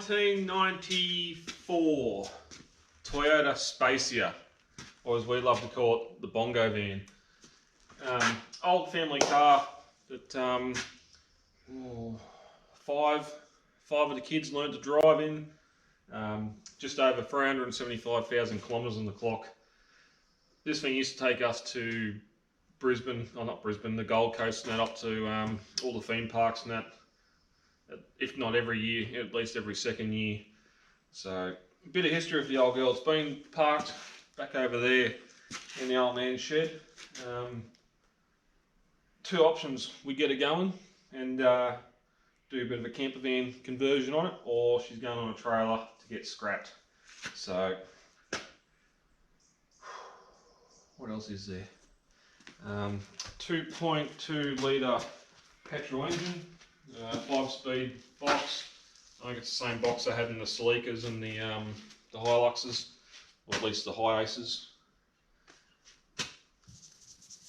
1994 Toyota Spacia, or as we love to call it, the Bongo van. Old family car that five of the kids learned to drive in. Just over 375,000 kilometres on the clock. This thing used to take us to Brisbane, not Brisbane, the Gold Coast, and that up to all the theme parks and that, if not every year, at least every second year. So a bit of history of the old girl. It's been parked back over there in the old man's shed. Two options: we get her going and do a bit of a camper van conversion on it, or she's going on a trailer to get scrapped. So what else is there? 2.2 litre petrol engine, 5-speed box. I think it's the same box I had in the Celikas and the Hiluxes, or at least the Hi-Aces.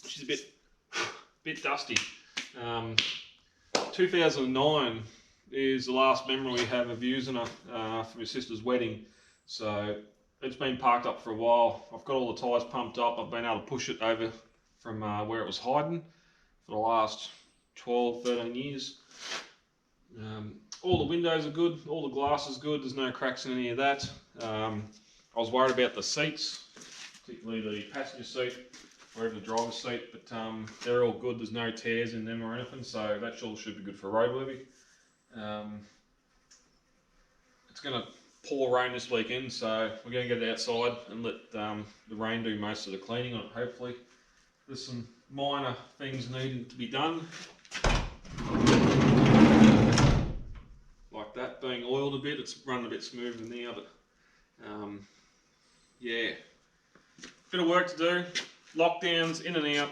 She's a bit dusty. 2009 is the last memory we have of using her for my sister's wedding. So it's been parked up for a while. I've got all the tyres pumped up. I've been able to push it over from where it was hiding for the last 12, 13 years. All the windows are good, all the glass is good, there's no cracks in any of that. I was worried about the seats, particularly the passenger seat or even the driver's seat, but they're all good, there's no tears in them or anything, so that should be good for roadworthy. It's going to pour rain this weekend, so we're going to get it outside and let the rain do most of the cleaning on it, hopefully. There's some minor things needing to be done, like that being oiled a bit. It's running a bit smoother now, but yeah, bit of work to do. Lockdowns in and out.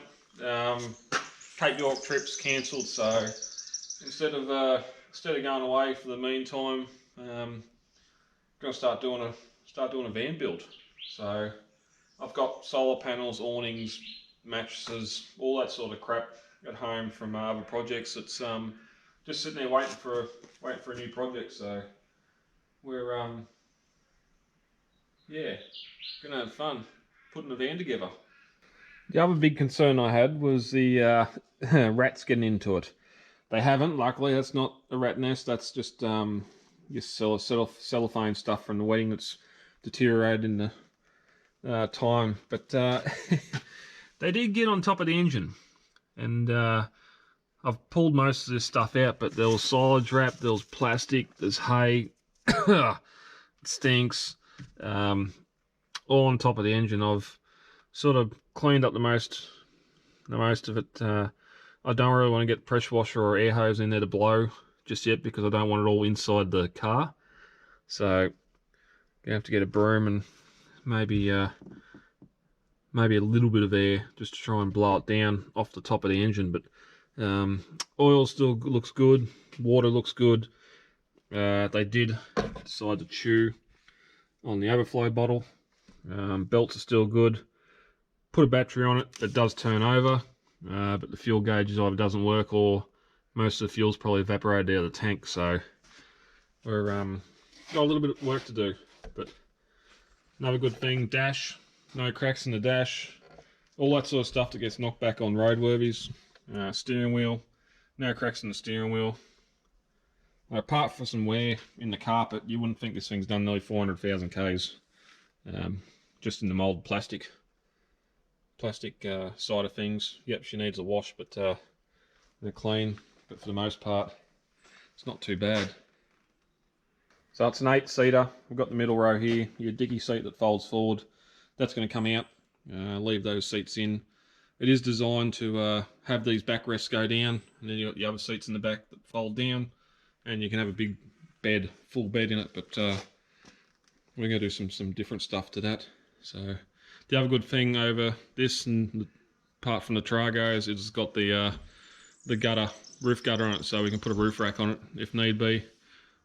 Cape York trips cancelled, so instead of going away for the meantime, going to start doing a van build. So I've got solar panels, awnings, mattresses, all that sort of crap at home from other projects. It's just sitting there waiting for a new project. So we're yeah, gonna have fun putting a van together. The other big concern I had was the rats getting into it. They haven't, luckily. That's not a rat nest. That's just cellophane stuff from the wedding that's deteriorated in the time. But they did get on top of the engine, and I've pulled most of this stuff out, but there was silage wrap, there was plastic, there's hay, it stinks, all on top of the engine. I've sort of cleaned up the most of it. I don't really want to get pressure washer or air hose in there to blow just yet, because I don't want it all inside the car. So gonna have to get a broom and maybe a little bit of air just to try and blow it down off the top of the engine. But oil still looks good, water looks good. They did decide to chew on the overflow bottle. Belts are still good. Put a battery on it, it does turn over, but the fuel gauge either doesn't work, or most of the fuel's probably evaporated out of the tank. So we're got a little bit of work to do. But another good thing, dash, no cracks in the dash, all that sort of stuff that gets knocked back on roadworthies. Steering wheel, no cracks in the steering wheel. Apart from some wear in the carpet, you wouldn't think this thing's done nearly 400,000 Ks, just in the mould plastic side of things. Yep, she needs a wash, but they're clean. But for the most part, it's not too bad. So it's an 8-seater. We've got the middle row here, your dicky seat that folds forward. That's going to come out. Leave those seats in. It is designed to have these backrests go down, and then you've got the other seats in the back that fold down, and you can have a big bed, full bed in it. But we're going to do some different stuff to that. So the other good thing over this, and apart from the Trago, is it's got the gutter, roof gutter on it, so we can put a roof rack on it if need be,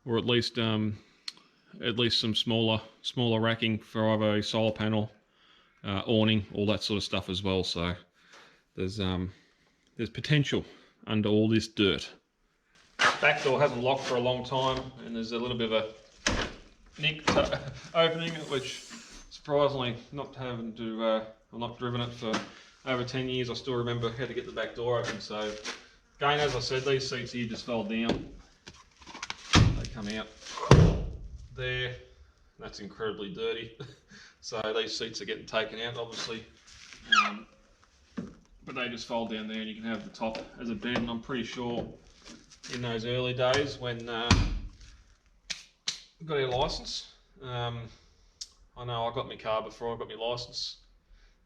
or at least some smaller racking for either a solar panel, awning, all that sort of stuff as well. So there's potential under all this dirt. Back door hasn't locked for a long time, and there's a little bit of a nicked opening it, which surprisingly, not having to, I've not driven it for over 10 years, I still remember how to get the back door open. So again, as I said, these seats here just fold down. They come out there. That's incredibly dirty. So these seats are getting taken out, obviously. But they just fold down there and you can have the top as a bed. And I'm pretty sure in those early days when we got our licence, I know I got my car before I got my licence.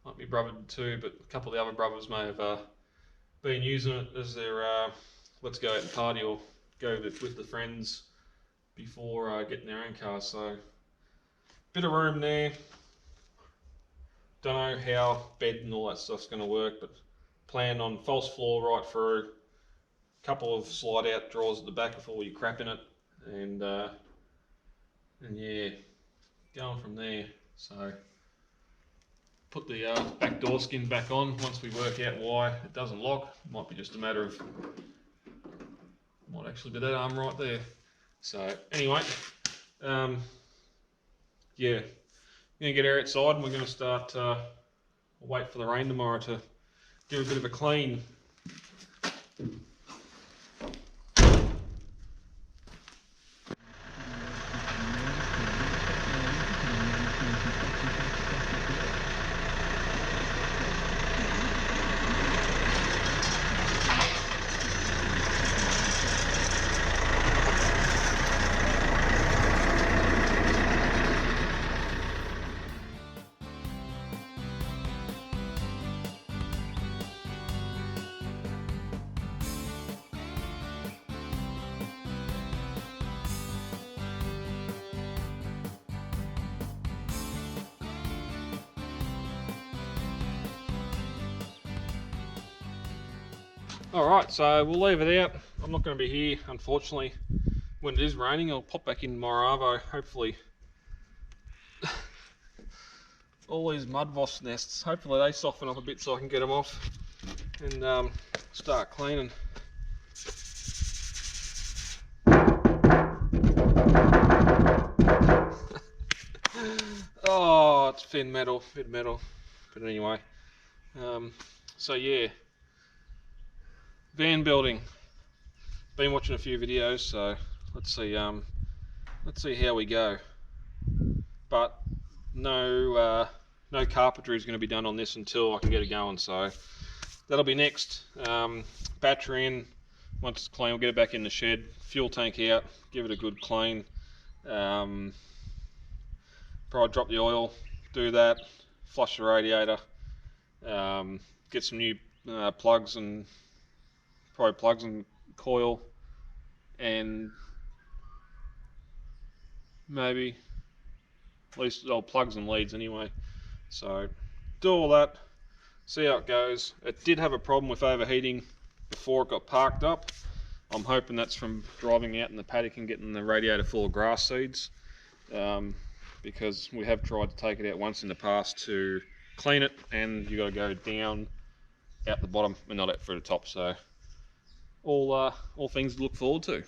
Like my brother did too, but a couple of the other brothers may have been using it as their let's go out and party or go with the friends before getting their own car. So bit of room there. Don't know how bed and all that stuff's going to work, but plan on false floor right through. Couple of slide out drawers at the back with all your crap in it, and yeah, going from there. So put the back door skin back on once we work out why it doesn't lock. Might be just a matter of, might actually be that arm right there. So anyway, yeah, we're gonna get her outside and we're gonna start. Wait for the rain tomorrow to give a bit of a clean. Alright, so we'll leave it out. I'm not going to be here, unfortunately, when it is raining. I'll pop back in my Arvo, hopefully. All these mud wasp nests, hopefully they soften up a bit so I can get them off and start cleaning. Oh, it's thin metal, bit metal. But anyway, so yeah. Van building. Been watching a few videos, so let's see how we go. But no carpentry is going to be done on this until I can get it going. So that'll be next. Battery in. Once it's clean, we'll get it back in the shed. Fuel tank out. Give it a good clean. Probably drop the oil. Do that. Flush the radiator. Get some new plugs and. Probably plugs and coil, and maybe at least plugs and leads anyway. So do all that, see how it goes. It did have a problem with overheating before it got parked up. I'm hoping that's from driving out in the paddock and getting the radiator full of grass seeds, because we have tried to take it out once in the past to clean it, and you got to go down out the bottom and not out through the top. So all things to look forward to.